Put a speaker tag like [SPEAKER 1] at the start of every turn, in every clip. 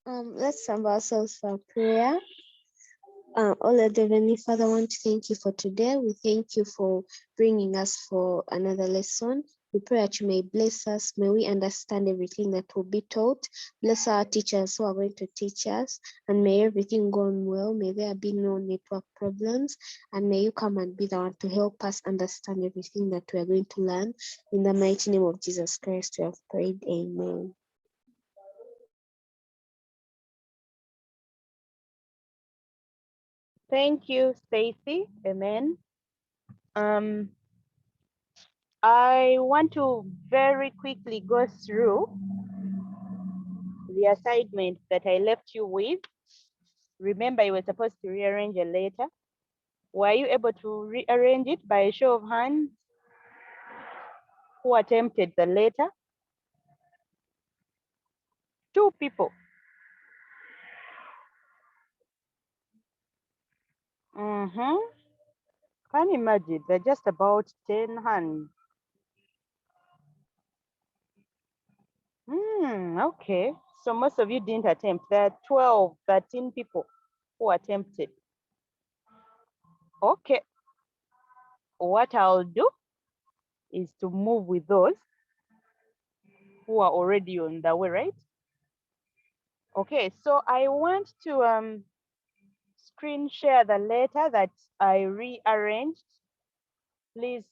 [SPEAKER 1] Let's sum ourselves for prayer. Oh Lord Heavenly Father, I want to thank you for today. We thank you for bringing us for another lesson. We pray that you may bless us. May we understand everything that will be taught. Bless our teachers who are going to teach us. And may everything go on well. May there be no network problems. And may you come and be the one to help us understand everything that we are going to learn. In the mighty name of Jesus Christ, we have prayed. Amen.
[SPEAKER 2] Thank you, Stacy. Amen. I want to very quickly go through the assignment that I left you with. Remember, you were supposed to rearrange a letter. Were you able to rearrange it by a show of hands? Who attempted the letter? 2 people. Can you imagine? They're just about 10 hands. Okay. So most of you didn't attempt. There are 12, 13 people who attempted. Okay. What I'll do is to move with those who are already on the way, right? Okay, so I want to screen share the letter that I rearranged. Please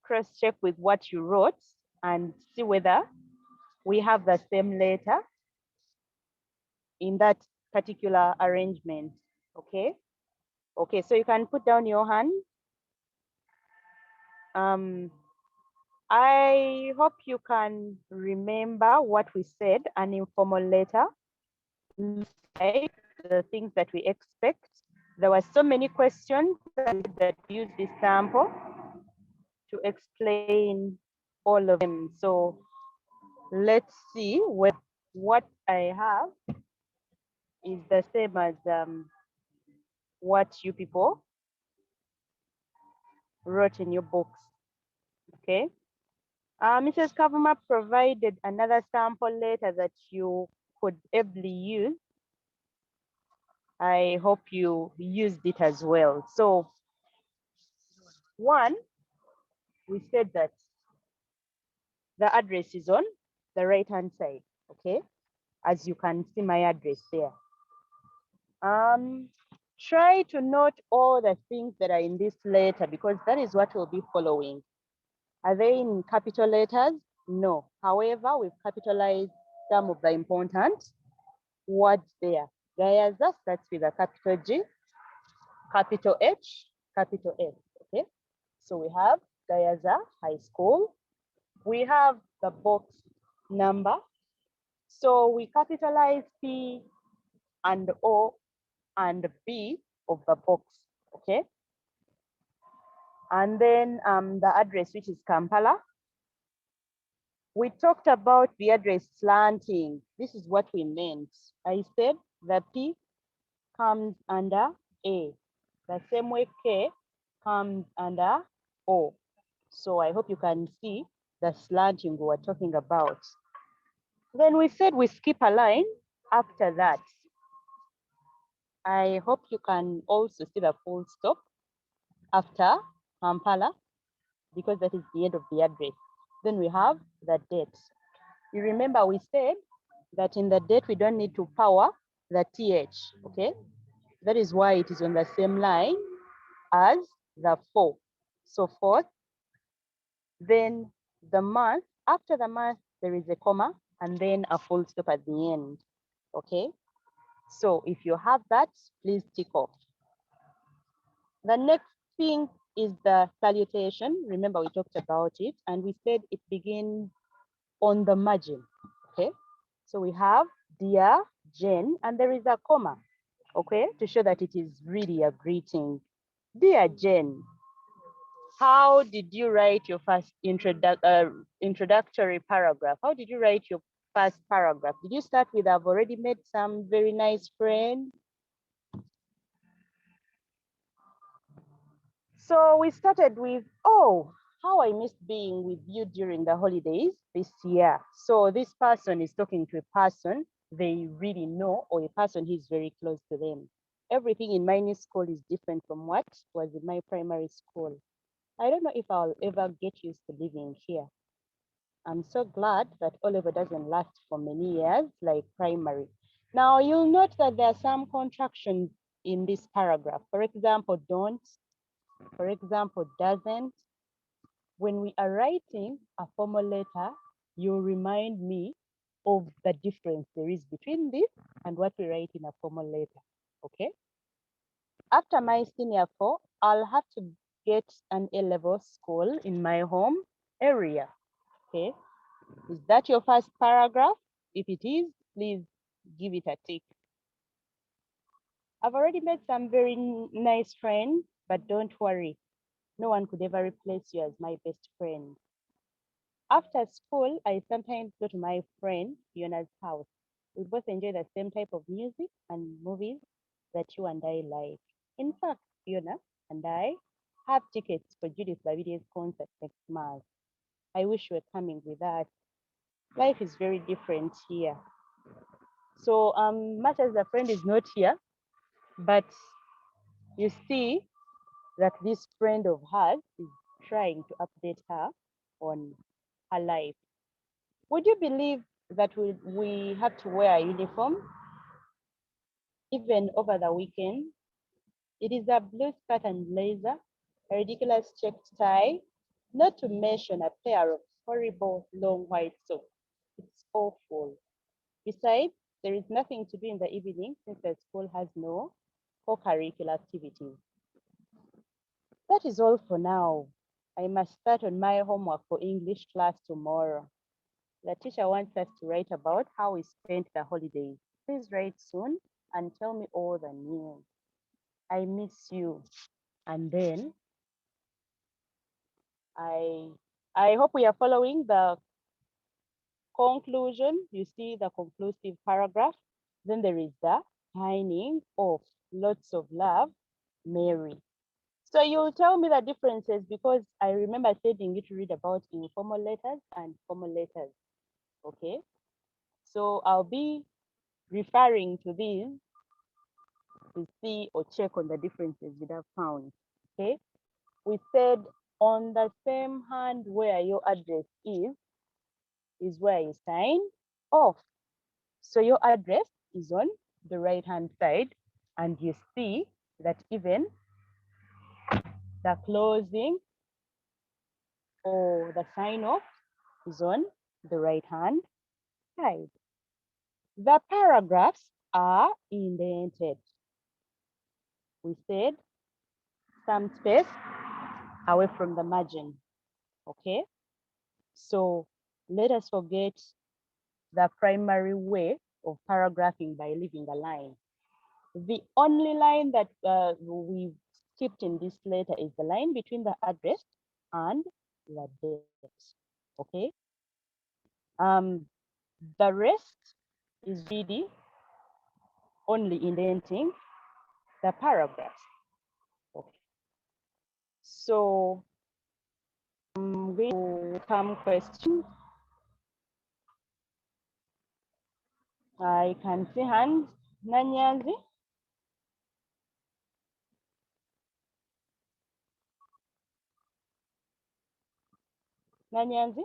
[SPEAKER 2] cross-check with what you wrote and see whether we have the same letter in that particular arrangement, okay? Okay, so you can put down your hand. I hope you can remember what we said, an informal letter, like the things that we expect. There were so many questions that use this sample to explain all of them. So let's see what I have is the same as what you people wrote in your books, okay? Mrs. Kavuma provided another sample letter that you could ably use. I hope you used it as well. So 1, we said that the address is on the right-hand side, okay? As you can see my address there. Try to note all the things that are in this letter because that is what we'll be following. Are they in capital letters? No. However, we've capitalized some of the important words there. Gayaza starts with a capital G, capital H, capital S, okay? So we have Gayaza High School. We have the box number. So we capitalize P and O and B of the box, okay? And then the address, which is Kampala. We talked about the address slanting. This is what we meant. I said the P comes under A. The same way K comes under O. So I hope you can see the slanting we were talking about. Then we said we skip a line after that. I hope you can also see the full stop after Kampala, because that is the end of the address. Then we have the date. You remember we said that in the date, we don't need to power the TH, okay? That is why it is on the same line as the 4. So 4th, then the month, after the month, there is a comma and then a full stop at the end, okay? So if you have that, please tick off. The next thing is the salutation. Remember, we talked about it and we said it begins on the margin, okay? So we have dear Jen, and there is a comma, okay? To show that it is really a greeting. Dear Jen, how did you write your first introductory paragraph? How did you write your first paragraph? Did you start with, I've already met some very nice friend? So we started with, oh, how I missed being with you during the holidays this year. So this person is talking to a person they really know, or a person who is very close to them. Everything in my new school is different from what was in my primary school. I don't know if I'll ever get used to living here. I'm so glad that O level doesn't last for many years like primary. Now you'll note that there are some contractions in this paragraph. For example, don't, for example, doesn't. When we are writing a formal letter, you remind me of the difference there is between this and what we write in a formal letter, okay? After my senior 4, I'll have to get an A-level school in my home area, okay? Is that your first paragraph? If it is, please give it a tick. I've already made some very nice friends, but don't worry. No one could ever replace you as my best friend. After school, I sometimes go to my friend Fiona's house. We both enjoy the same type of music and movies that you and I like. In fact, Fiona and I have tickets for Judith Babide's concert next month. I wish you were coming with us. Life is very different here. So much as the friend is not here, but you see that this friend of hers is trying to update her on her life. Would you believe that we have to wear a uniform even over the weekend? It is a blue skirt and blazer, a ridiculous checked tie, not to mention a pair of horrible long white socks. It's awful. Besides, there is nothing to do in the evening since the school has no co-curricular activities. That is all for now. I must start on my homework for English class tomorrow. The teacher wants us to write about how we spent the holidays. Please write soon and tell me all the news. I miss you. And then I hope we are following the conclusion. You see the conclusive paragraph. Then there is the signing off. Lots of love, Mary. So you'll tell me the differences because I remember telling you to read about informal letters and formal letters. Okay. So I'll be referring to these to see or check on the differences you have found. Okay. We said on the same hand where your address is where you sign off. So your address is on the right hand side and you see that even the closing or the sign off is on the right hand side. The paragraphs are indented. We said some space away from the margin, okay? So let us forget the primary way of paragraphing by leaving a line. The only line that we skipped in this letter is the line between the address and the date, okay? The rest is really only indenting the paragraphs. Okay. So I'm going to come questions. I can see hands. Nanyanzi. Nanyanzi.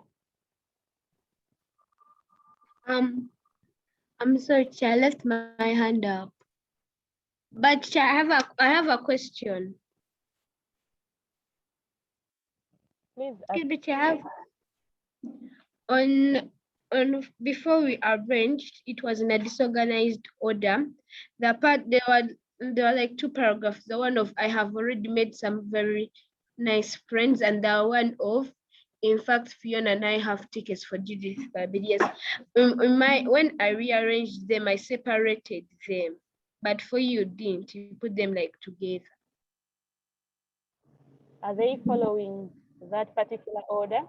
[SPEAKER 1] I'm sorry, Chair, I left my hand up. But Chair, I have a question.
[SPEAKER 2] Please.
[SPEAKER 1] Excuse me, Chair, I have on before we arranged, it was in a disorganized order. The part there were like two paragraphs. The one of I have already made some very nice friends, and the one of in fact Fiona and I have tickets for Judith Babidias. When I rearranged them, I separated them. But for you didn't. You put them like together.
[SPEAKER 2] Are they following that particular order?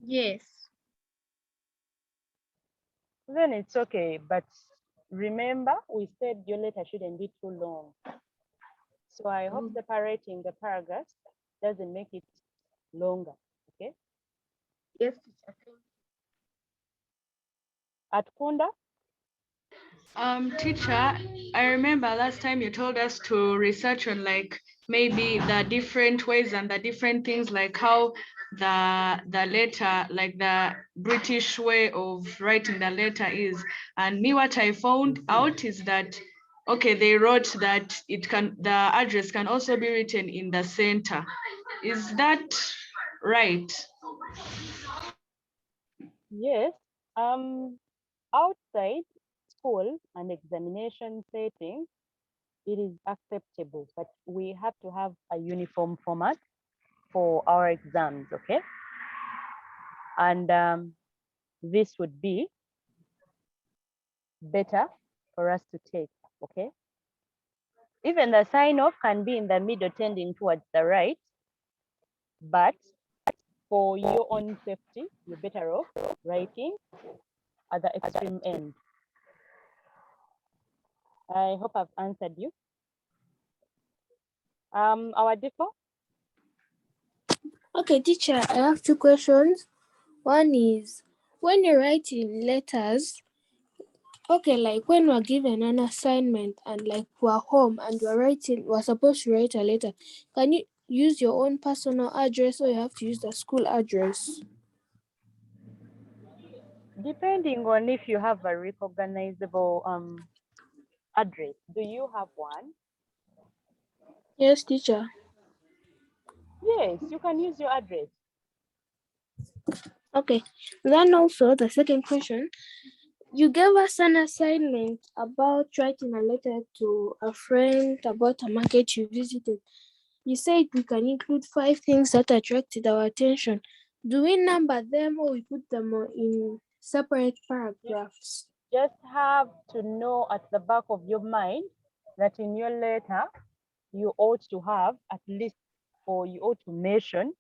[SPEAKER 1] Yes.
[SPEAKER 2] Then it's okay. But remember, we said your letter shouldn't be too long. So I hope separating the paragraphs doesn't make it longer. Okay.
[SPEAKER 1] Yes.
[SPEAKER 2] At Kunda,
[SPEAKER 3] Teacher, I remember last time you told us to research on like maybe the different ways and the different things, like how the letter, like the British way of writing the letter is. And me, what I found out is that okay, they wrote that the address can also be written in the center. Is that right?
[SPEAKER 2] Yes. Outside school and examination settings, it is acceptable, but we have to have a uniform format for our exams, okay? And this would be better for us to take, okay? Even the sign off can be in the middle tending towards the right, but for your own safety, you're better off writing at the extreme end. I hope I've answered you. Our default.
[SPEAKER 4] Okay, teacher, I have two questions. One is, when you're writing letters, okay, like when we're given an assignment and like we're home and we're supposed to write a letter, can you use your own personal address or you have to use the school address?
[SPEAKER 2] Depending on if you have a recognizable address. Do you have one?
[SPEAKER 4] Yes, teacher.
[SPEAKER 2] Yes, you can use your address.
[SPEAKER 4] Okay, then also the second question, you gave us an assignment about writing a letter to a friend about a market you visited. You said we can include 5 things that attracted our attention. Do we number them or we put them in separate paragraphs?
[SPEAKER 2] Just have to know at the back of your mind that in your letter, you ought to have at least, or you ought to mention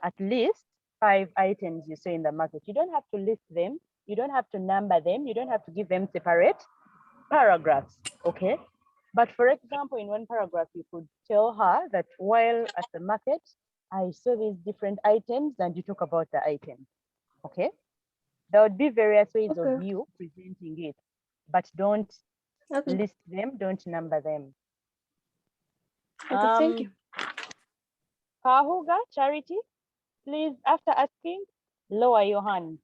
[SPEAKER 2] at least 5 items you say in the market. You don't have to list them. You don't have to number them. You don't have to give them separate paragraphs, okay? But for example, in one paragraph, you could tell her that while at the market, I saw these different items and you talk about the items, okay? There would be various ways of you presenting it, but don't list them, don't number them.
[SPEAKER 4] Okay, thank you.
[SPEAKER 2] Kahuga, Charity, please, after asking, lower your hand.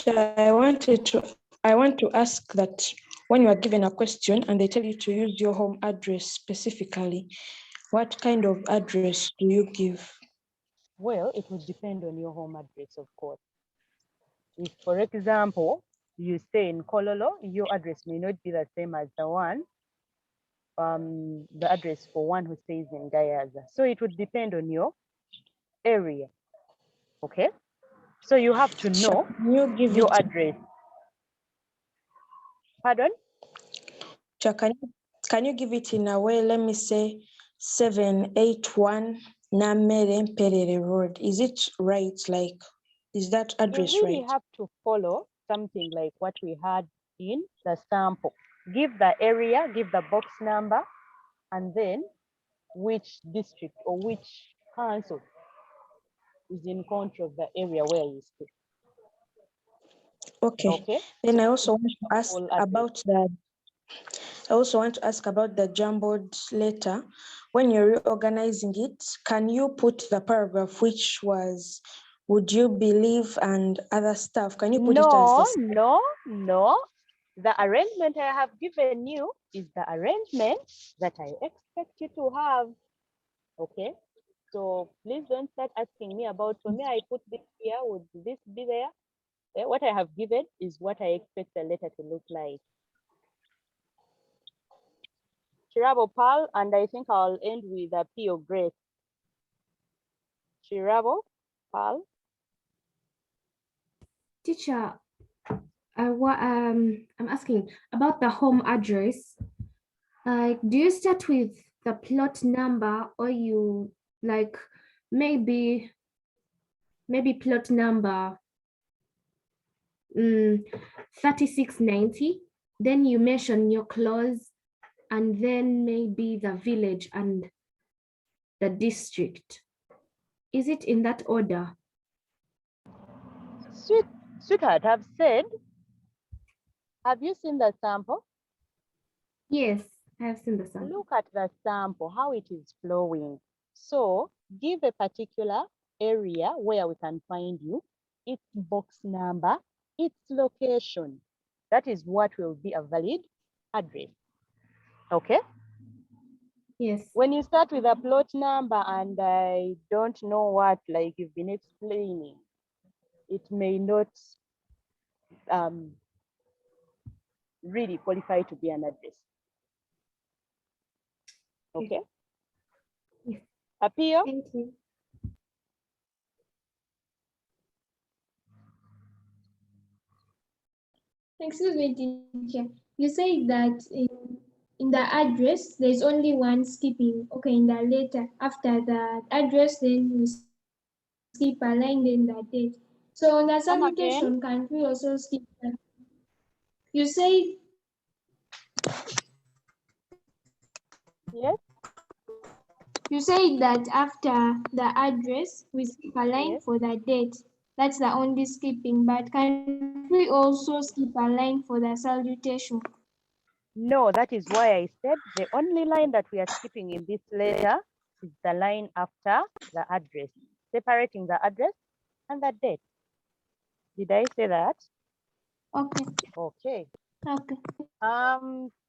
[SPEAKER 5] I want to ask that when you are given a question and they tell you to use your home address specifically, what kind of address do you give?
[SPEAKER 2] Well, it would depend on your home address, of course. If, for example, you stay in Kololo, your address may not be the same as the address for one who stays in Gayaza. So it would depend on your area, okay? So you have to know your address. Pardon?
[SPEAKER 5] Can you give it in a way, let me say 781 Namere Perere Road. Is it right? Like, is that address
[SPEAKER 2] You really
[SPEAKER 5] right?
[SPEAKER 2] have to follow something like what we had in the sample. Give the area, give the box number, and then which district or which council is in control of the area where you stay.
[SPEAKER 5] Okay. Then
[SPEAKER 2] so
[SPEAKER 5] I also want to ask about the jumbled letter. When you're reorganizing it, can you put the paragraph which was would you believe and other stuff? Can you put it as this?
[SPEAKER 2] No. The arrangement I have given you is the arrangement that I expect you to have. Okay. So please don't start asking me about, for me, I put this here, would this be there? What I have given is what I expect the letter to look like. Chirabo Pal, and I think I'll end with a P of Grace. Chirabo Pal.
[SPEAKER 6] Teacher, I'm asking about the home address. Like, do you start with the plot number or you like maybe plot number 3690, then you mention your clause and then maybe the village and the district. Is it in that order?
[SPEAKER 2] Sweetheart, I've said Have you seen the sample?
[SPEAKER 6] Yes, I have seen the sample.
[SPEAKER 2] Look at the sample, how it is flowing. So give a particular area where we can find you, its box number, its location. That is what will be a valid address. Okay?
[SPEAKER 6] Yes.
[SPEAKER 2] When you start with a plot number and I don't know what, like you've been explaining, it may not really qualify to be an address. Okay?
[SPEAKER 6] Yes.
[SPEAKER 2] Appeal?
[SPEAKER 6] Thank you.
[SPEAKER 7] Excuse me, teacher. You say that in the address, there's only one skipping. Okay, in the letter, after the address, then we skip a line, then the date. So on the
[SPEAKER 2] Come again?
[SPEAKER 7] salutation, can't we also skip that? You say,
[SPEAKER 2] Yes?
[SPEAKER 7] you say that after the address, we skip a line
[SPEAKER 2] Yes.
[SPEAKER 7] for the date. That's the only skipping, but can we also skip a line for the salutation?
[SPEAKER 2] No, that is why I said the only line that we are skipping in this letter is the line after the address, separating the address and the date. Did I say that?
[SPEAKER 7] Okay,
[SPEAKER 2] Okay.
[SPEAKER 7] okay.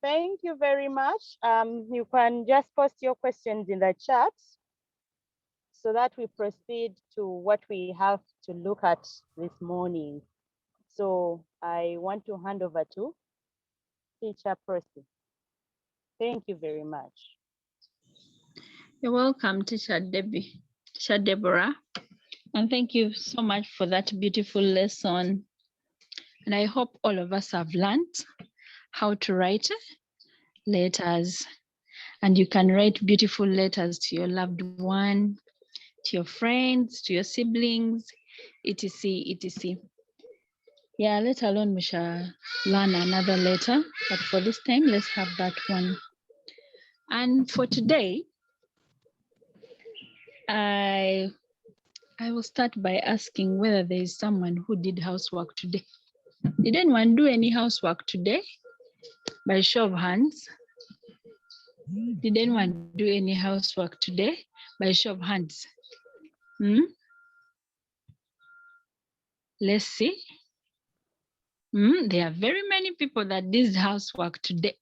[SPEAKER 2] Thank you very much. You can just post your questions in the chat so that we proceed to what we have to look at this morning. So I want to hand over to Teacher Percy. Thank you very much.
[SPEAKER 8] You're welcome, Teacher Debbie, Teacher Deborah. And thank you so much for that beautiful lesson. And I hope all of us have learned how to write letters. And you can write beautiful letters to your loved one, to your friends, to your siblings, etc., etc. Yeah, let alone we shall learn another letter. But for this time, let's have that one. And for today, I will start by asking whether there is someone who did housework today. Did anyone do any housework today? By show of hands. Did anyone do any housework today? By show of hands. Let's see. There are very many people that did housework today.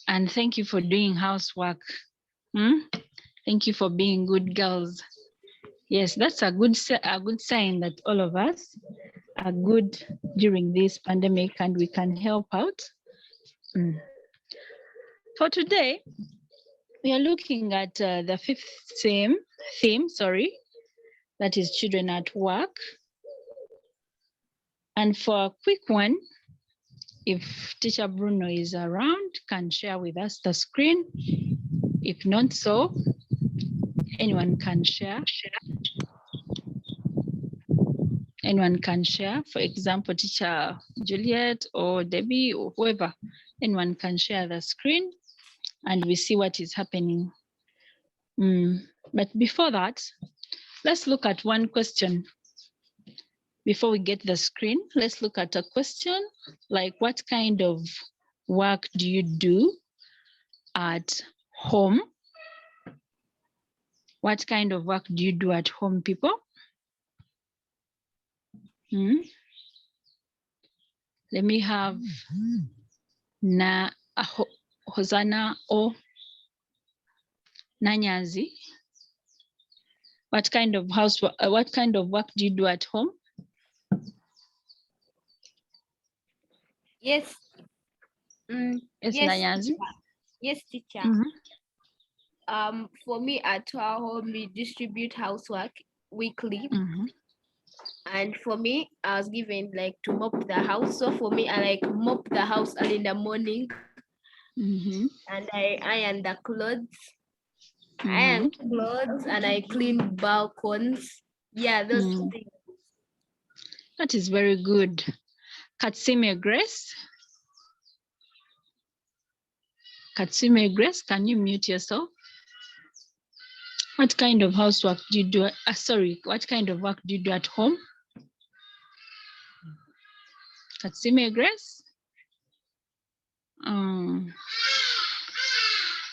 [SPEAKER 8] And thank you for doing housework. Thank you for being good girls. Yes, that's a good sign that all of us are good during this pandemic and we can help out. For today, we are looking at the fifth theme, that is children at work. And for a quick one, if Teacher Bruno is around, can share with us the screen. If not so, anyone can share. Anyone can share. For example, Teacher Juliet or Debbie or whoever, anyone can share the screen and we see what is happening. But before that, let's look at one question. Before we get the screen, let's look at a question like, what kind of work do you do at home? What kind of work do you do at home, people? Let me have Hosanna or Nanyazi. What kind of work do you do at home?
[SPEAKER 9] Yes.
[SPEAKER 8] Yes, Nanyazi.
[SPEAKER 9] Yes, teacher. For me at our home, we distribute housework weekly. And for me, I was given like to mop the house. So for me, I like mop the house early in the morning. And I iron the clothes. I iron clothes and I clean balconies. Yeah, those things.
[SPEAKER 8] That is very good. Katsime Grace. Katsime Grace, can you mute yourself? What kind of housework do you do? What kind of work do you do at home? Katsime Grace?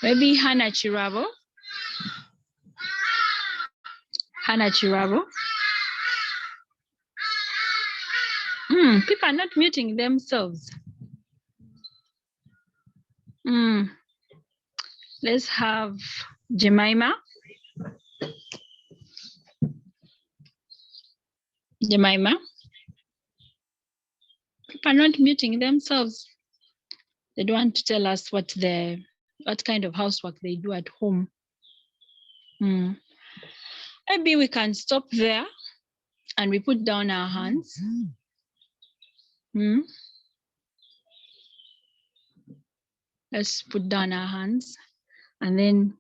[SPEAKER 8] Maybe Hannah Chirabo. Hannah Chirabo. People are not muting themselves. Let's have Jemima. Jemima. People are not muting themselves. They don't want to tell us what kind of housework they do at home. Maybe we can stop there and we put down our hands. Let's put down our hands and then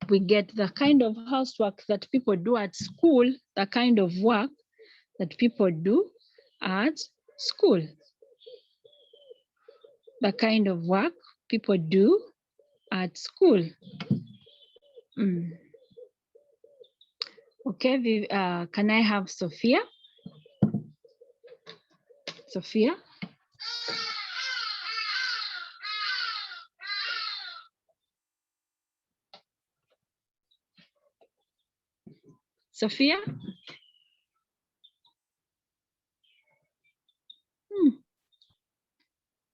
[SPEAKER 8] we get the kind of housework that people do at school, the kind of work that people do at school. The kind of work people do at school. Okay, can I have Sophia? Sophia? Sophia?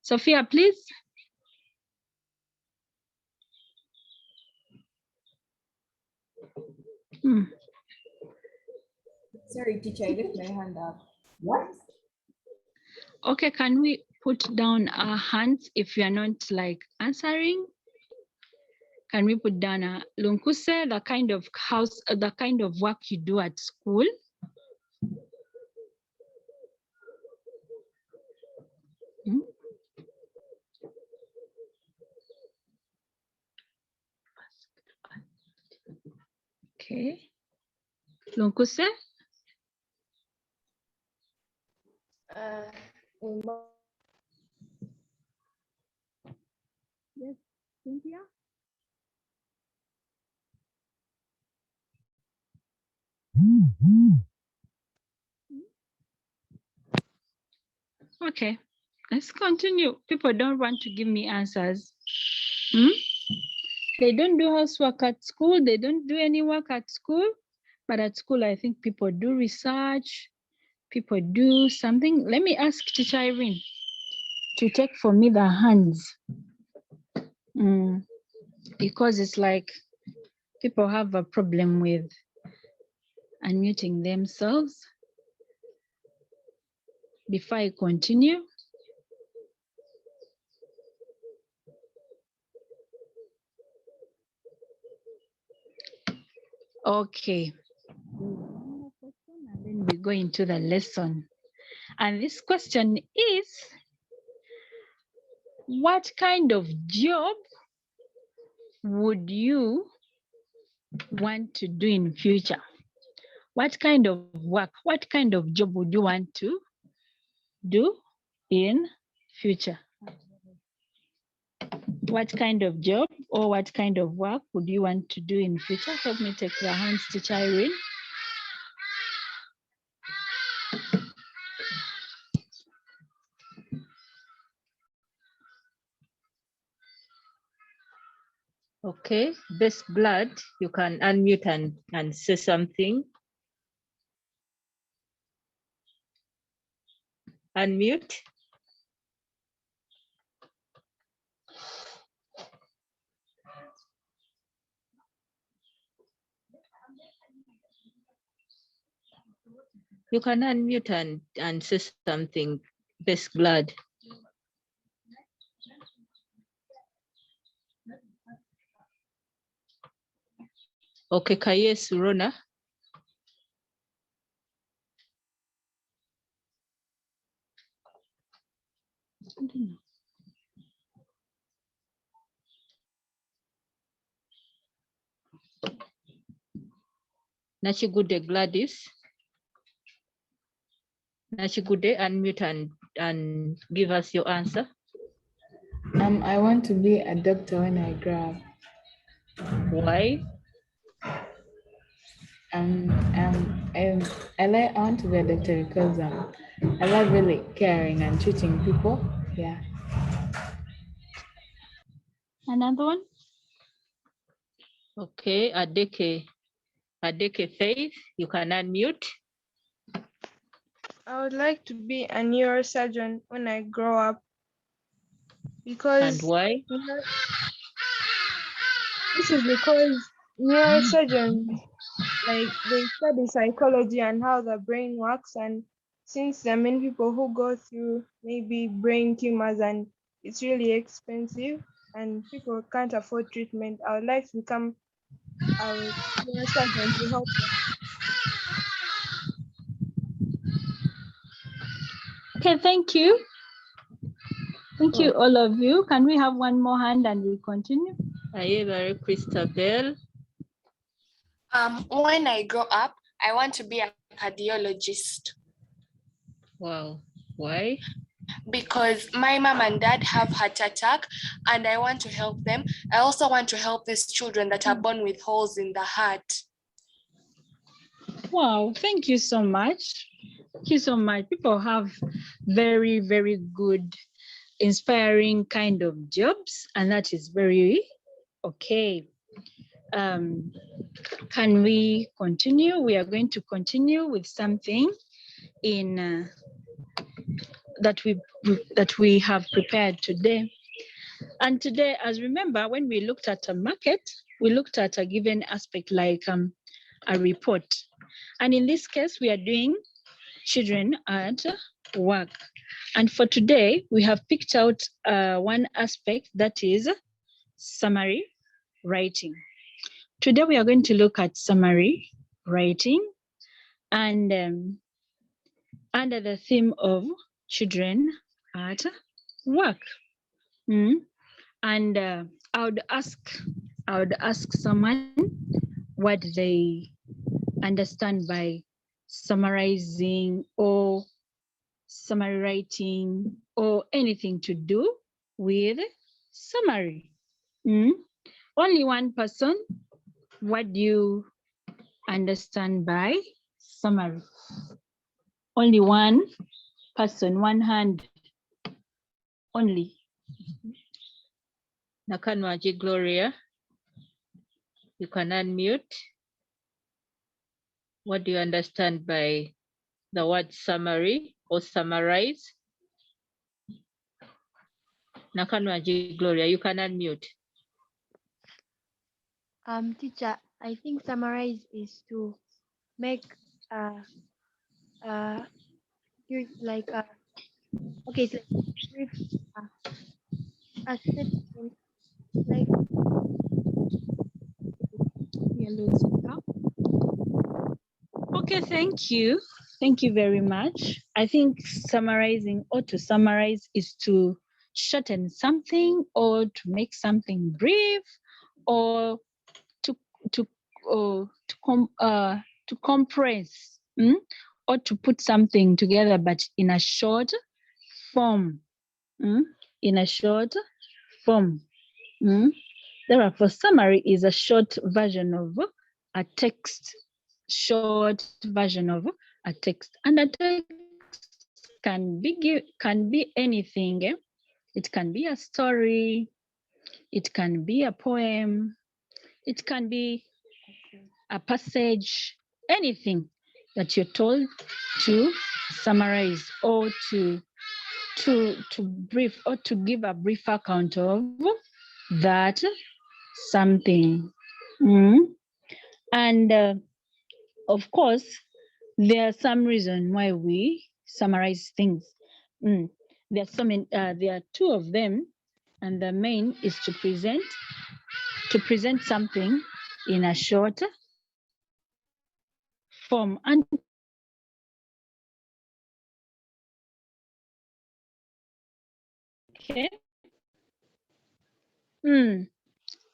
[SPEAKER 8] Sophia, please.
[SPEAKER 10] Sorry, teacher, I left my hand up. What?
[SPEAKER 8] Okay, can we put down our hands if we are not like answering? Can we put down a Lunkuse, the kind of the kind of work you do at school? Okay. Lunkuse? Yes, Cynthia? Okay, let's continue. People don't want to give me answers. They don't do housework at school. They don't do any work at school. But at school, I think people do research. People do something. Let me ask Teacher Irene to take for me the hands. Because it's like people have a problem with unmuting themselves. Before I continue, okay. And then we go into the lesson. And this question is, what kind of job would you want to do in future? What kind of work, what kind of job would you want to do in future? What kind of job or what kind of work would you want to do in future? Help me take the hands, Teacher Irene.
[SPEAKER 11] Okay, Best Blood, you can unmute and say something. Unmute. You can unmute and say something, Best Blood. Okay, Kaye Surona. Nachigude Gladys. Nachigude, unmute and give us your answer.
[SPEAKER 10] I want to be a doctor when I grow up.
[SPEAKER 11] Why?
[SPEAKER 10] I want to be a doctor because I love really caring and treating people. Yeah.
[SPEAKER 8] Another one? Okay, Adeke Faith, you can unmute.
[SPEAKER 12] I would like to be a neurosurgeon when I grow up because.
[SPEAKER 8] And why?
[SPEAKER 12] This is because neurosurgeons, like, they study psychology and how the brain works, and since there are many people who go through maybe brain tumors and it's really expensive and people can't afford treatment, I would like to become a neurosurgeon to help them.
[SPEAKER 8] Okay, thank you. Thank you, all of you. Can we have one more hand and we continue? Ayebare Christabel.
[SPEAKER 13] When I grow up, I want to be a cardiologist.
[SPEAKER 8] Wow, why?
[SPEAKER 13] Because my mom and dad have heart attack and I want to help them. I also want to help these children that are born with holes in the heart.
[SPEAKER 8] Wow, thank you so much. Thank you so much. People have very, very good, inspiring kind of jobs, and that is very okay. Can we continue? We are going to continue with something in that we have prepared today. And today, as remember, when we looked at a market, we looked at a given aspect like a report. And in this case, we are doing children at work. And for today, we have picked out one aspect, that is summary writing. Today, we are going to look at summary writing and under the theme of children at work. And I would ask someone what they understand by summarizing or summary writing or anything to do with summary. Only one person. What do you understand by summary? Only one person, one hand only. Nakanwaji Gloria, you can unmute. What do you understand by the word summary or summarize? Nakanwaji Gloria, you can unmute.
[SPEAKER 14] Teacher, I think summarize is to make like okay, so brief a statement like
[SPEAKER 8] Okay, thank you. Thank you very much. I think summarizing or to summarize is to shorten something or to make something brief or to compress or to put something together but in a short form. In a short form. Therefore, summary is a short version of a text. Short version of a text, and a text can be anything. It can be a story, it can be a poem, it can be a passage, anything that you're told to summarize or to brief or to give a brief account of that something. And of course, there are some reasons why we summarize things. There are two of them, and the main is to present something in a short form. And okay.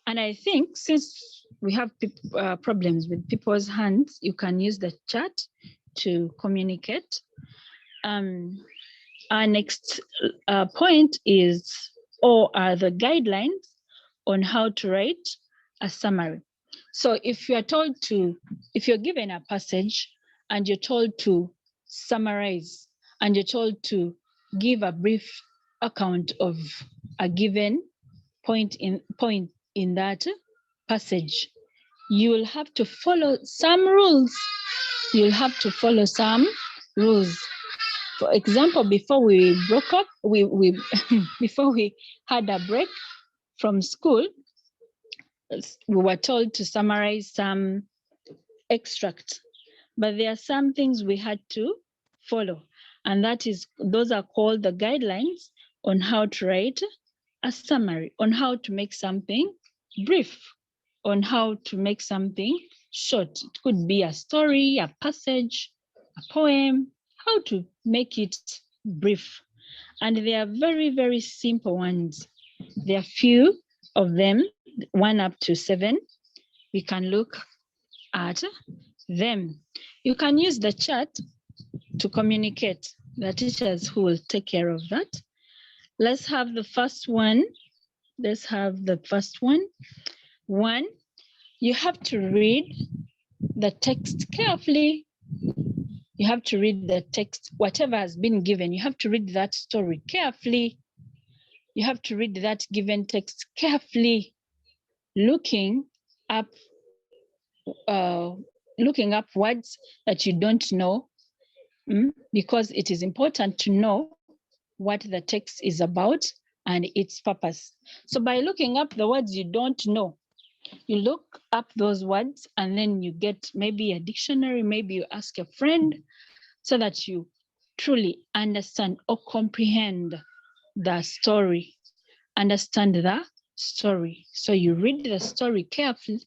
[SPEAKER 8] And I think since we have problems with people's hands, you can use the chat to communicate. Our next point is, or are the guidelines on how to write a summary. So if you're given a passage and you're told to summarize and you're told to give a brief account of a given point in that passage, you will have to follow some rules. You'll have to follow some rules. For example, before we broke up, we before we had a break from school, we were told to summarize some extracts, but there are some things we had to follow, and those are called the guidelines on how to write a summary, on how to make something brief, on how to make something short. It could be a story, a passage, a poem, how to make it brief. And they are very, very simple ones. There are few of them, 1 up to 7. We can look at them. You can use the chat to communicate. The teachers who will take care of that. Let's have the first one. Let's have the first one. 1, you have to read the text carefully. You have to read the text, whatever has been given. You have to read that story carefully. You have to read that given text carefully, looking up words that you don't know, because it is important to know what the text is about and its purpose. So by looking up the words you don't know, you look up those words and then you get maybe a dictionary, maybe you ask a friend, so that you truly understand or comprehend the story. Understand the story. So you read the story carefully,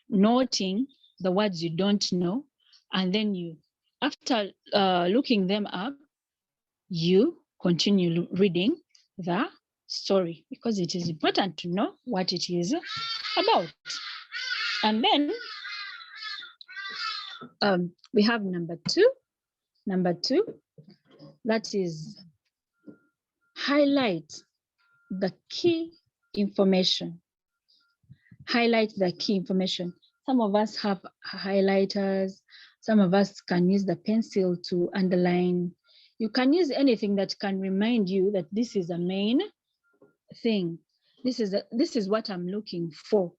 [SPEAKER 8] noting the words you don't know, and then you, after looking them up, you continue reading the story, because it is important to know what it is about. And then we have number 2. Number 2, that is highlight the key information. Highlight the key information. Some of us have highlighters. Some of us can use the pencil to underline. You can use anything that can remind you that this is a main thing. This is what I'm looking for.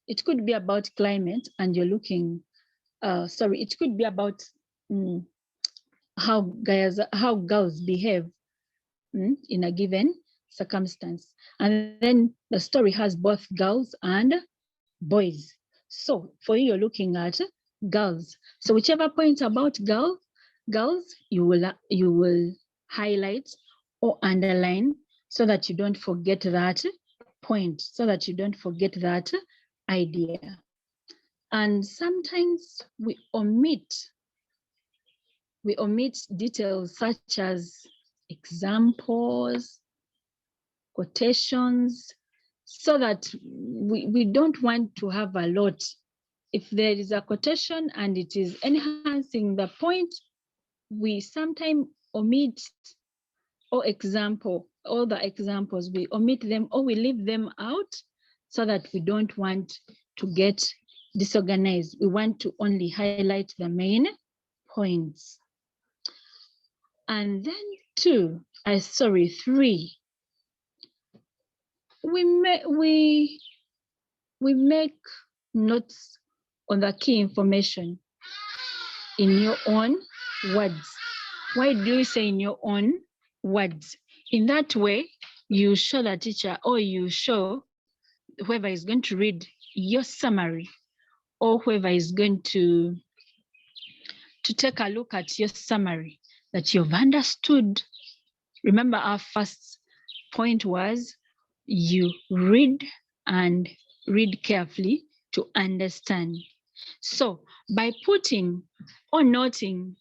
[SPEAKER 8] It could be about climate and you're looking, it could be about how girls behave in a given circumstance. And then the story has both girls and boys. So for you, you're looking at girls. So whichever point about girls, you will highlight or underline so that you don't forget that point, so that you don't forget that idea. And sometimes we omit details such as examples, quotations, so that we don't want to have a lot. If there is a quotation and it is enhancing the point, we sometimes omit all the examples, we omit them or we leave them out so that we don't want to get disorganized. We want to only highlight the main points. And then 3, we make notes on the key information in your own words. Why do you say in your own words? In that way, you show the teacher, or you show whoever is going to read your summary, or whoever is going to take a look at your summary, that you've understood. Remember, our first point was you read and read carefully to understand. So by putting or noting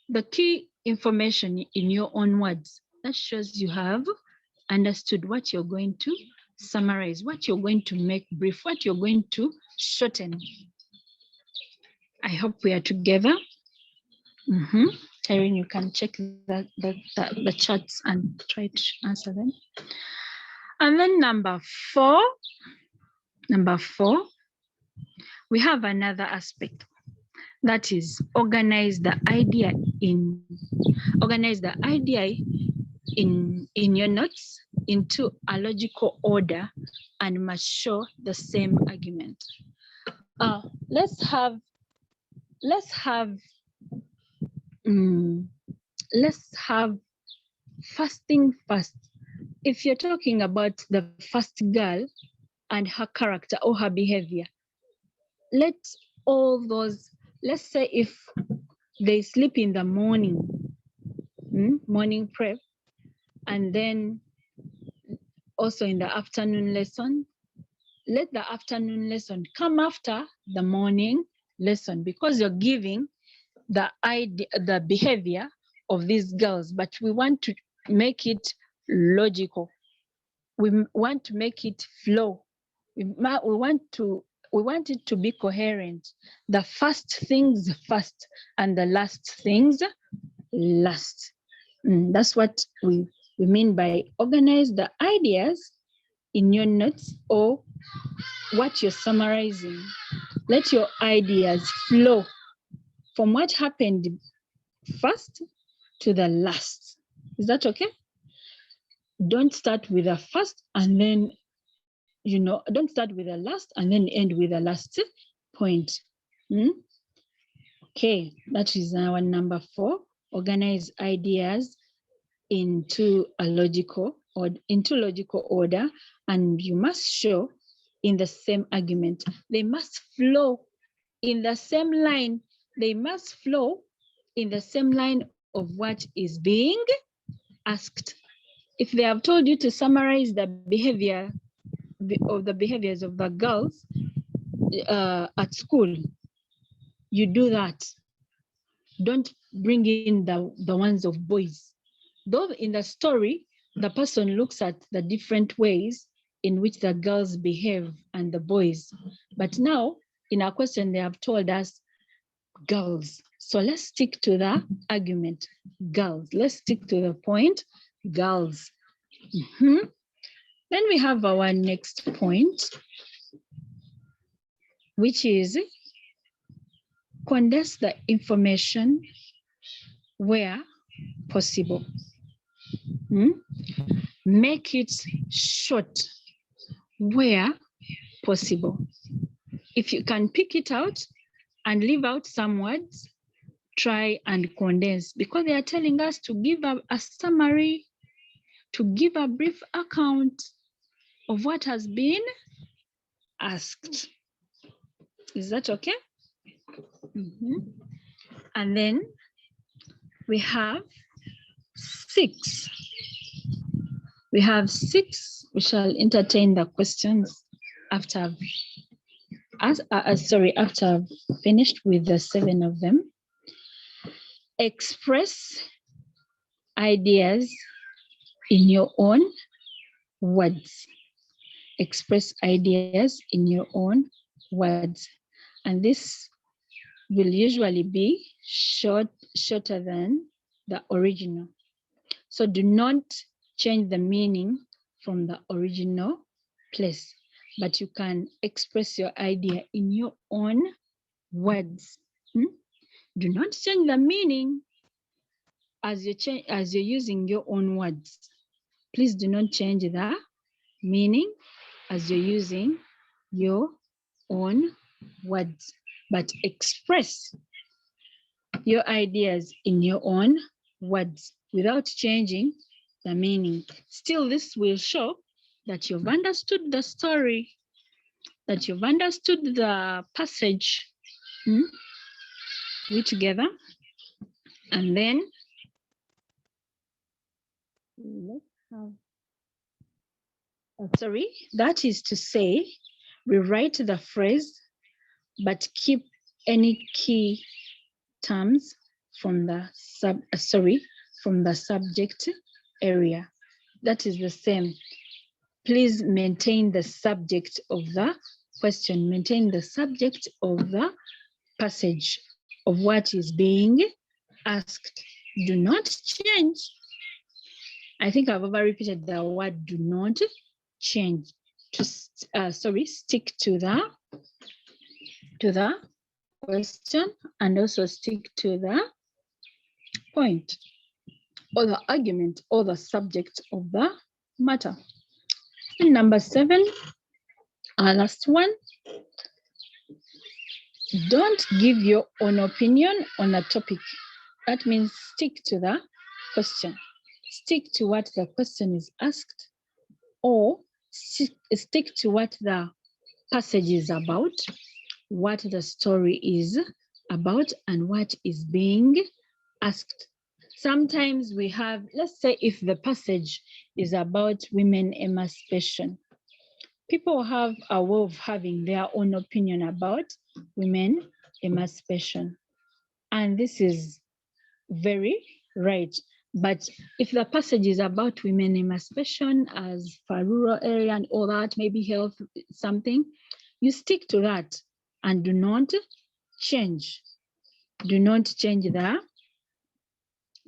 [SPEAKER 8] the key information in your own words, that shows you have understood what you're going to summarize, what you're going to make brief, what you're going to shorten. I hope we are together. Irene, you can check the charts and try to answer them. And then number 4, we have another aspect, that is organize the idea in your notes into a logical order and must show the same argument. Let's have first thing first. If you're talking about the first girl and her character or her behavior, let's say if they sleep in the morning, morning prep, and then also in the afternoon lesson, let the afternoon lesson come after the morning lesson, because you're giving the behavior of these girls, but we want to make it logical. We want to make it flow. We want it to be coherent. The first things first and the last things last. That's what we mean by organize the ideas in your notes or what you're summarizing. Let your ideas flow from what happened first to the last. Is that okay? Don't start with the first and then, don't start with the last and then end with the last point. Okay, that is our number 4. Organize ideas into logical order, and you must show in the same argument. They must flow in the same line. They must flow in the same line of what is being asked. If they have told you to summarize the behaviors of the girls at school, you do that. Don't bring in the ones of boys. Though in the story, the person looks at the different ways in which the girls behave and the boys. But now, in our question, they have told us girls. So let's stick to the argument, girls. Let's stick to the point, girls. Then we have our next point, which is condense the information where possible. Make it short where possible. If you can pick it out and leave out some words, try and condense, because they are telling us to give a summary, to give a brief account of what has been asked. Is that okay? And then we have 6. We have 6. We shall entertain the questions after I've finished with the 7 of them. Express ideas in your own words. Express ideas in your own words. And this will usually be shorter than the original. So do not change the meaning from the original place, but you can express your idea in your own words. Do not change the meaning as you're using your own words. Please do not change the meaning as you're using your own words, but express your ideas in your own words without changing the meaning. Still, this will show that you've understood the story, that you've understood the passage. We together. And then let's have, that is to say, rewrite the phrase, but keep any key terms from the subject area. That is the same. Please maintain the subject of the question, maintain the subject of the passage of what is being asked. Do not change. I think I've over repeated the word do not change. Stick to the question and also stick to the point or the argument or the subject of the matter. And number 7, Our last one. Don't give your own opinion on a topic. That means stick to the question. Stick to what the question is asked, or stick to what the passage is about, what the story is about, and what is being asked. Sometimes we have, let's say if the passage is about women emancipation, people have a way of having their own opinion about women emancipation. And this is very right. But if the passage is about women emancipation as for rural area and all that, maybe health, something, you stick to that and do not change. Do not change the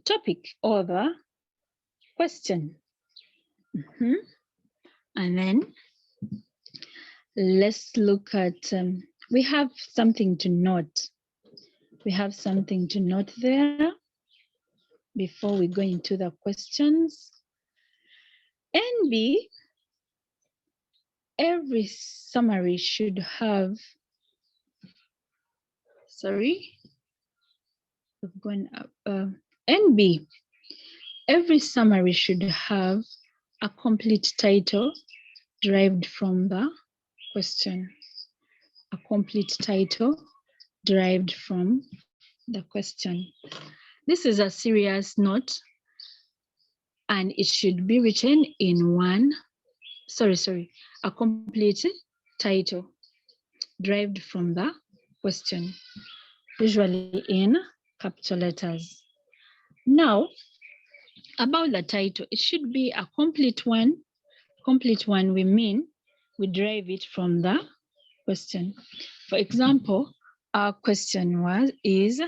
[SPEAKER 8] topic or the question. And then let's look at, we have something to note. We have something to note there before we go into the questions. NB, every summary should have, sorry, we've gone up. NB, every summary should have a complete title derived from the question. A complete title derived from the question. This is a serious note, and it should be written in one, a complete title derived from the question, usually in capital letters. Now, about the title, it should be a complete one. Complete one, we mean we derive it from the question. For example, our question is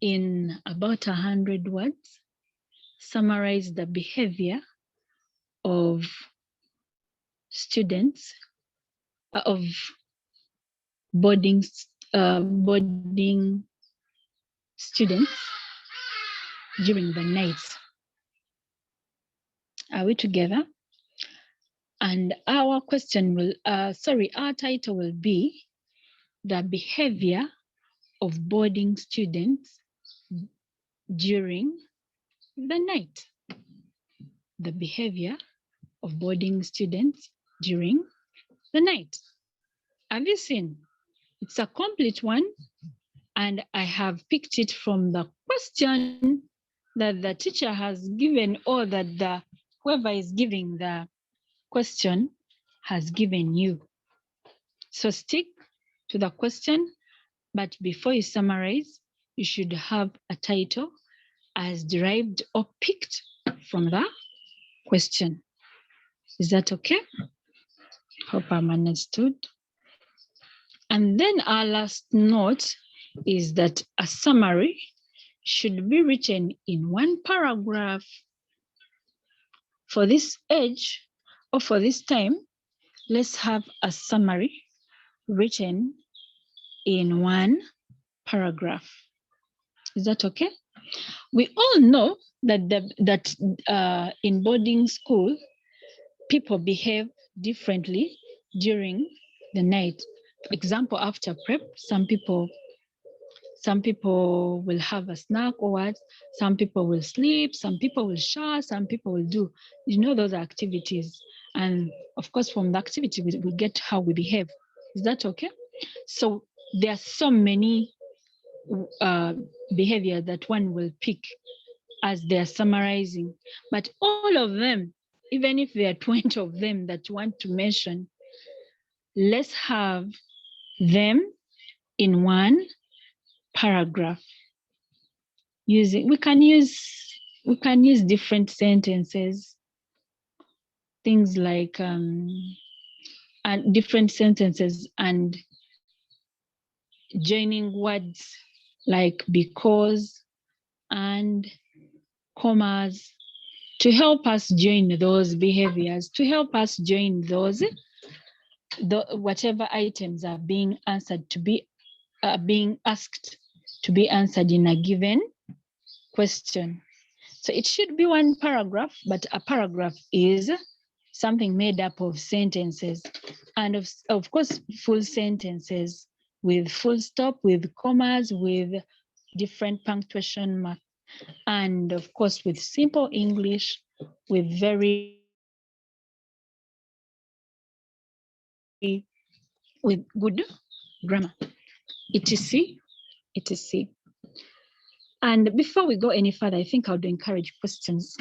[SPEAKER 8] in about 100 words, summarize the behavior of students, of boarding students during the night. Are we together? And our question will, our title will be the behavior of boarding students during the night. The behavior of boarding students during the night. Have you seen? It's a complete one, and I have picked it from the question that the teacher has given, or that whoever is giving the question has given you. So stick to the question, but before you summarize, you should have a title as derived or picked from the question. Is that okay? Hope I'm understood. And then our last note is that a summary should be written in one paragraph. For this age, or for this time, let's have a summary written in one paragraph. Is that okay? We all know that in boarding school, people behave differently during the night. For example, after prep, some people will have a snack or what, some people will sleep, some people will shower, some people will do, those activities. And of course, from the activity, we get how we behave. Is that okay? So there are so many behavior that one will pick as they're summarizing, but all of them, even if there are 20 of them that you want to mention, let's have them in one paragraph. We can use different sentences, things like and different sentences, and joining words like because and commas to help us join those behaviors, to help us join those whatever items are being answered to be being asked to be answered in a given question. So it should be one paragraph, but a paragraph is something made up of sentences. And of course, full sentences with full stop, with commas, with different punctuation marks, and of course with simple English, with with good grammar, etc. etc. And before we go any further, I think I would encourage questions.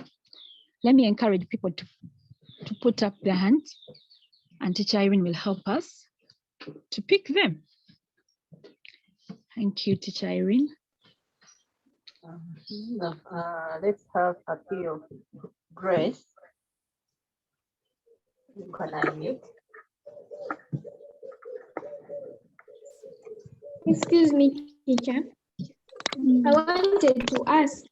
[SPEAKER 8] Let me encourage people to put up their hands, and Teacher Irene will help us to pick them. Thank you, Teacher Irene.
[SPEAKER 11] Let's have a few. Grace. You can unmute.
[SPEAKER 7] Excuse me, teacher. I wanted to ask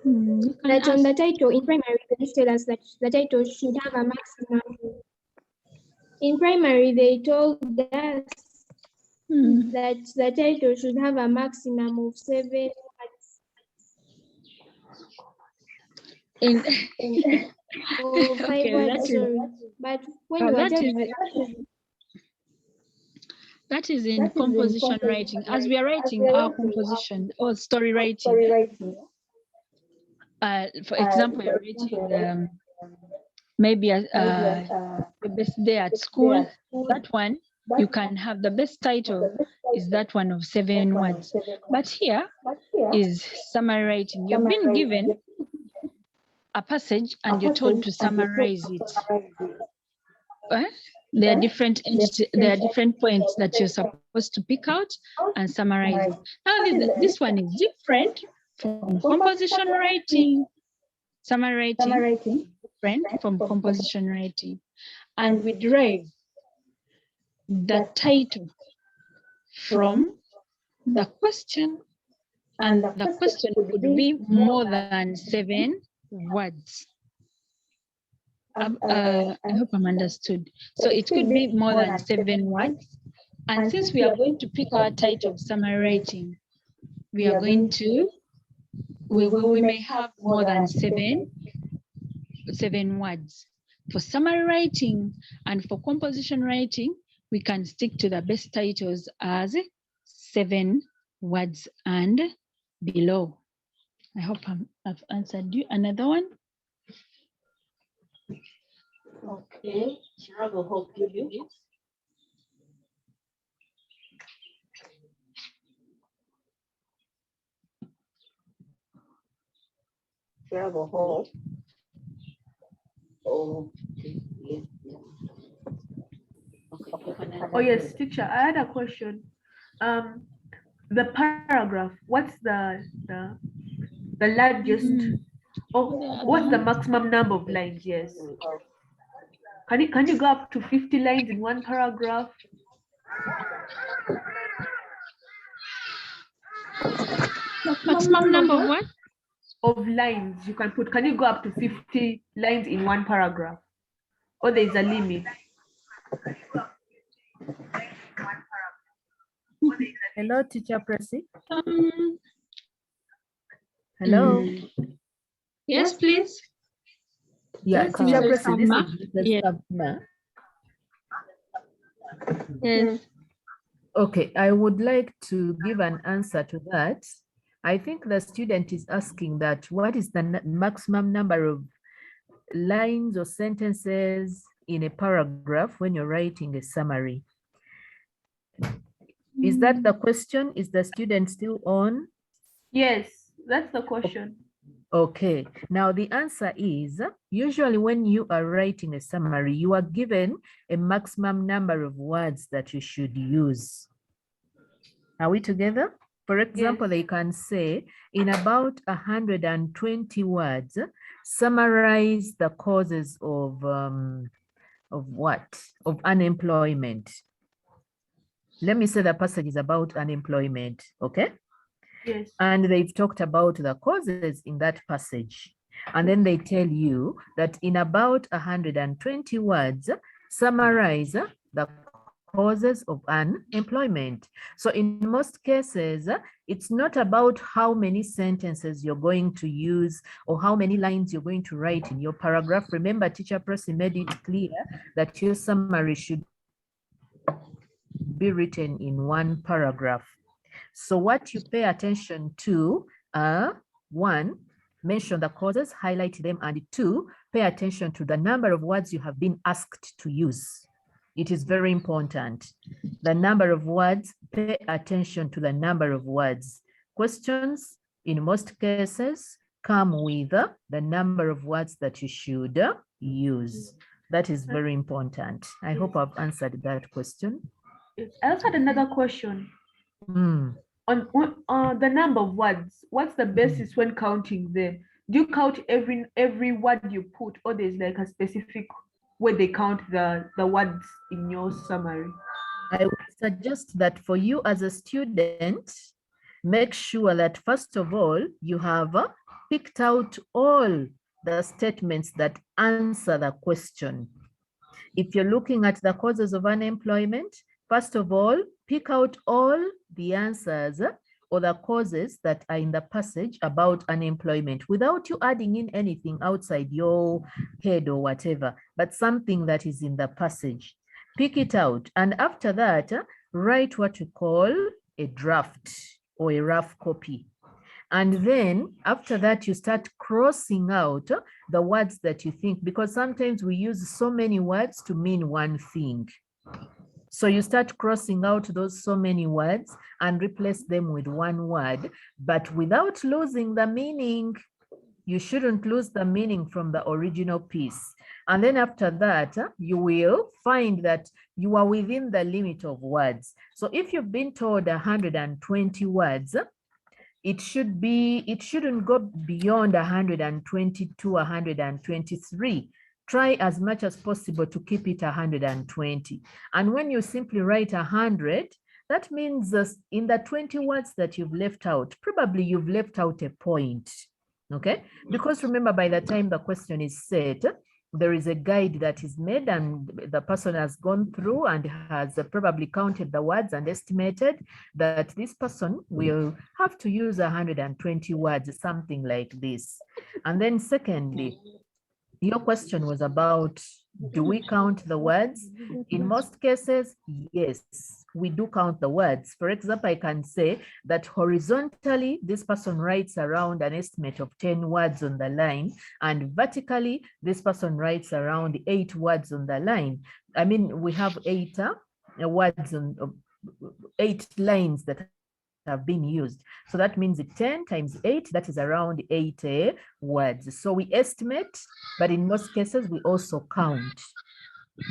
[SPEAKER 7] that on the title in primary, they told us that the title should have a maximum. In primary, they told us that the title should have a maximum of 7 words. Or 5
[SPEAKER 8] Okay,
[SPEAKER 7] words, sorry. But when you were telling
[SPEAKER 8] that is in composition writing. As we are writing our composition or story writing, for example, you're writing maybe your best day at school. That one, you can have the best title is that one of 7 words. But here is summary writing. You've been given a passage and you're told to summarize it. There are different points that you're supposed to pick out and summarize it. Now this one is different from composition writing, summary writing, different from composition writing. And we derive the title from the question, and the question could be more than 7 words. I hope I'm understood. So it could be more than 7 words. And since we are going to pick our title of summary writing, we are going to, we may have more than 7 words. For summary writing and for composition writing, we can stick to the best titles as 7 words and below. I hope I've answered you. Another one?
[SPEAKER 11] Okay, I will help you. Travel home. Oh, yes.
[SPEAKER 2] Oh yes, teacher, I had a question. The paragraph, what's the largest, what's the maximum number of lines? Yes. Can you go up to 50 lines in one paragraph?
[SPEAKER 8] Maximum number of what?
[SPEAKER 2] Of lines you can put. Can you go up to 50 lines in one paragraph? Or there's a limit?
[SPEAKER 15] Hello, Teacher Pressy. Hello.
[SPEAKER 8] Yes, please.
[SPEAKER 15] Yeah, Teacher Pressy, this is
[SPEAKER 8] Yes.
[SPEAKER 15] Okay, I would like to give an answer to that. I think the student is asking that what is the maximum number of lines or sentences in a paragraph when you're writing a summary? Is that the question? Is the student still on?
[SPEAKER 2] Yes, that's the question.
[SPEAKER 15] Okay, now the answer is, usually when you are writing a summary, you are given a maximum number of words that you should use. Are we together? For example, yes. They can say, in about 120 words, summarize the causes of what? Of unemployment. Let me say the passage is about unemployment, okay?
[SPEAKER 2] Yes.
[SPEAKER 15] And they've talked about the causes in that passage. And then they tell you that in about 120 words, summarize the causes of unemployment. So in most cases, It's not about how many sentences you're going to use or how many lines you're going to write in your paragraph. Remember, Teacher Percy made it clear that your summary should be written in one paragraph. So what you pay attention to are, 1, mention the causes, highlight them, and 2, pay attention to the number of words you have been asked to use. It is very important. The number of words, pay attention to the number of words. Questions, in most cases, come with the number of words that you should use. That is very important. I hope I've answered that question.
[SPEAKER 16] I also had another question. On the number of words, what's the basis when counting them? Do you count every word you put, or there's like a specific way they count the words in your summary?
[SPEAKER 15] I would suggest that for you as a student, make sure that first of all, you have picked out all the statements that answer the question. If you're looking at the causes of unemployment, first of all, pick out all the answers or the causes that are in the passage about unemployment without you adding in anything outside your head or whatever, but something that is in the passage. Pick it out. And after that, write what you call a draft or a rough copy. And then after that, you start crossing out the words that you think, because sometimes we use so many words to mean one thing. So you start crossing out those so many words and replace them with one word, but without losing the meaning. You shouldn't lose the meaning from the original piece. And then after that, you will find that you are within the limit of words. So if you've been told 120 words, it shouldn't go beyond 122, 123. Try as much as possible to keep it 120. And when you simply write 100, that means in the 20 words that you've left out, probably you've left out a point, okay? Because remember, by the time the question is set, there is a guide that is made and the person has gone through and has probably counted the words and estimated that this person will have to use 120 words, something like this. And then secondly, your question was about, do we count the words? In most cases, yes, we do count the words. For example, I can say that horizontally, this person writes around an estimate of 10 words on the line, and vertically, this person writes around 8 words on the line. I mean, we have 8 words on 8 lines that have been used. So that means 10 times 8, that is around 80 words. So we estimate, but in most cases, we also count.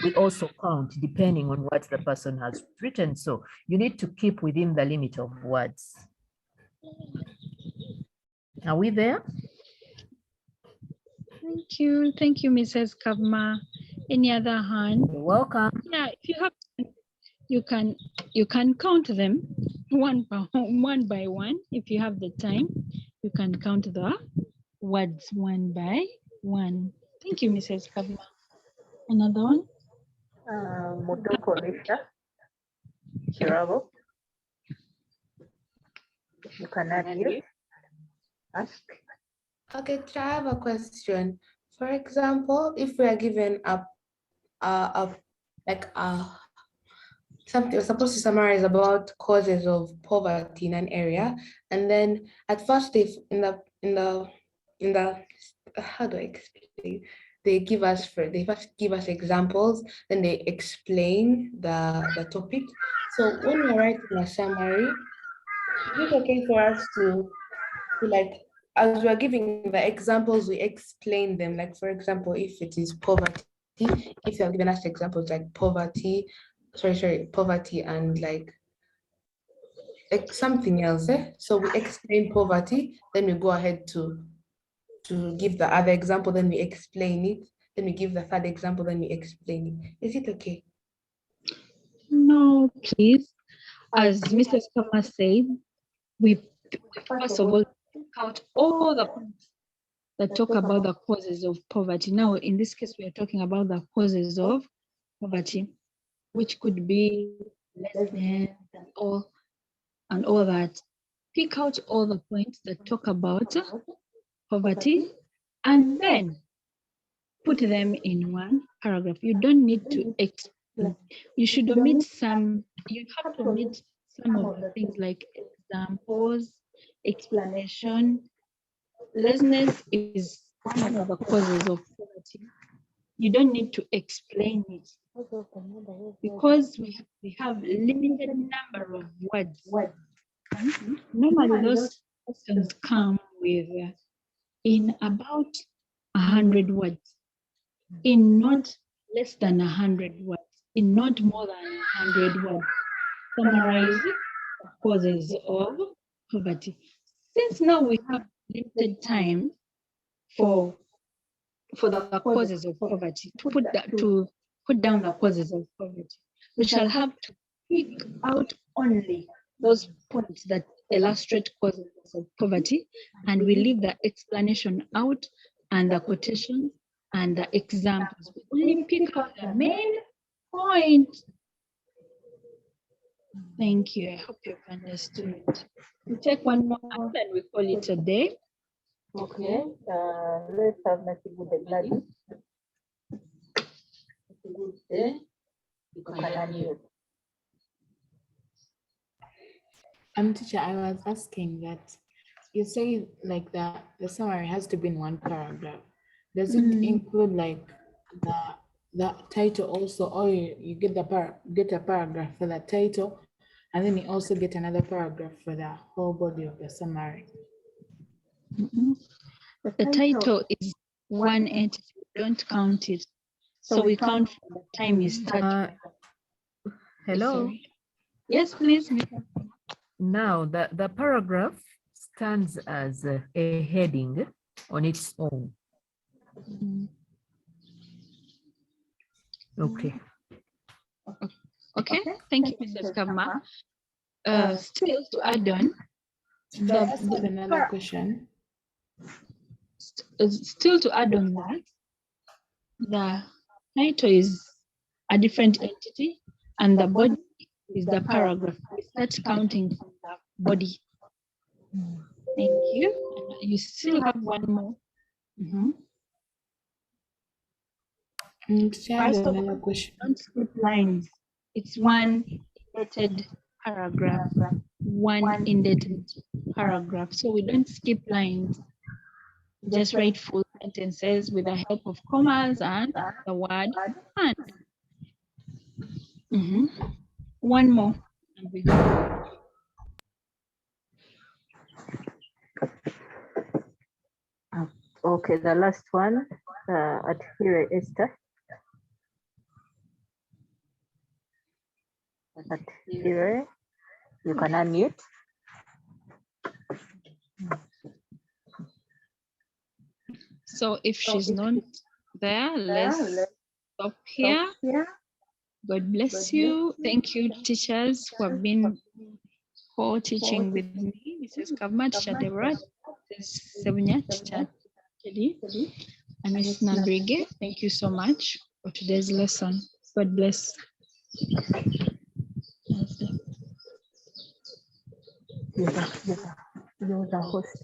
[SPEAKER 15] We also count depending on what the person has written. So you need to keep within the limit of words. Are we there?
[SPEAKER 8] Thank you. Thank you, Mrs. Kavma. Any other hand?
[SPEAKER 15] You're welcome.
[SPEAKER 8] Yeah, if you have, you can count them one by one. If you have the time, you can count the words one by one. Thank you, Mrs. Kavma. Another one?
[SPEAKER 15] Motoko Lisha Shirabo. You can add here. Ask.
[SPEAKER 17] Okay, I have a question. For example, if we are given something we're supposed to summarize about causes of poverty in an area, and then at first in the how do I explain? They first give us examples, then they explain the topic. So when we're writing a summary, is it okay for us to like, as we're giving the examples, we explain them? Like, for example, if it is poverty, if you're giving us examples like poverty and like something else, so we explain poverty, then we go ahead to give the other example, then we explain it, then we give the third example, then we explain it. Is it okay?
[SPEAKER 8] No, please. As Mrs. Kama said, we first of all pick out all the points that talk about the causes of poverty. Now, in this case, we are talking about the causes of poverty, which could be less than and all that. pick out all the points that talk about poverty and then put them in one paragraph. You don't need to explain. You should omit some, you have to omit some of the things like examples, explanation. Laziness is one of the causes of poverty. You don't need to explain it because we have limited number of words. Normally those questions come with in about 100 words, in not less than 100 words, in not more than 100 words. Summarize the causes of poverty. Since now we have limited time for the causes of poverty, to put down the causes of poverty, we shall have to pick out only those points that illustrate causes of poverty, and we leave the explanation out and the quotation and the examples. We only pick out the main point. Thank you. I hope you've understood. We take one more and then we call it a day.
[SPEAKER 2] Okay, let's have Nasibu Gladys. Good day. You can unmute.
[SPEAKER 10] Teacher, I was asking that you say like the summary has to be in one paragraph. Does it include like the title also, or you get a paragraph for the title, and then you also get another paragraph for the whole body of the summary?
[SPEAKER 8] The title is one entity. We don't count it. So we count from the time you start.
[SPEAKER 15] Hello?
[SPEAKER 8] Sorry. Yes, please.
[SPEAKER 15] Now, the paragraph stands as a heading on its own. Okay.
[SPEAKER 8] Okay, thank you, Mrs. Kama. Still to add on,
[SPEAKER 10] another question.
[SPEAKER 8] Still to add on that, the title is a different entity and the body is the paragraph. We start counting from the body. Thank you. And you still have one more.
[SPEAKER 10] Another question.
[SPEAKER 8] Don't skip lines. It's one indented paragraph, one indented paragraph. So we don't skip lines. Just write full sentences with the help of commas and the word and. One more. And we go.
[SPEAKER 2] Okay, the last one, Adhere Esther. Adhere, you can unmute.
[SPEAKER 8] So if she's not there, let's stop here. God bless you. Thank you, teachers, who have been co-teaching with me. Mrs. Kavma, Teacher Deborah, Mrs. Sebunya, Teacher Kelly, and Mrs. Nabrige. Thank you so much for today's lesson. God bless.
[SPEAKER 2] You're the host.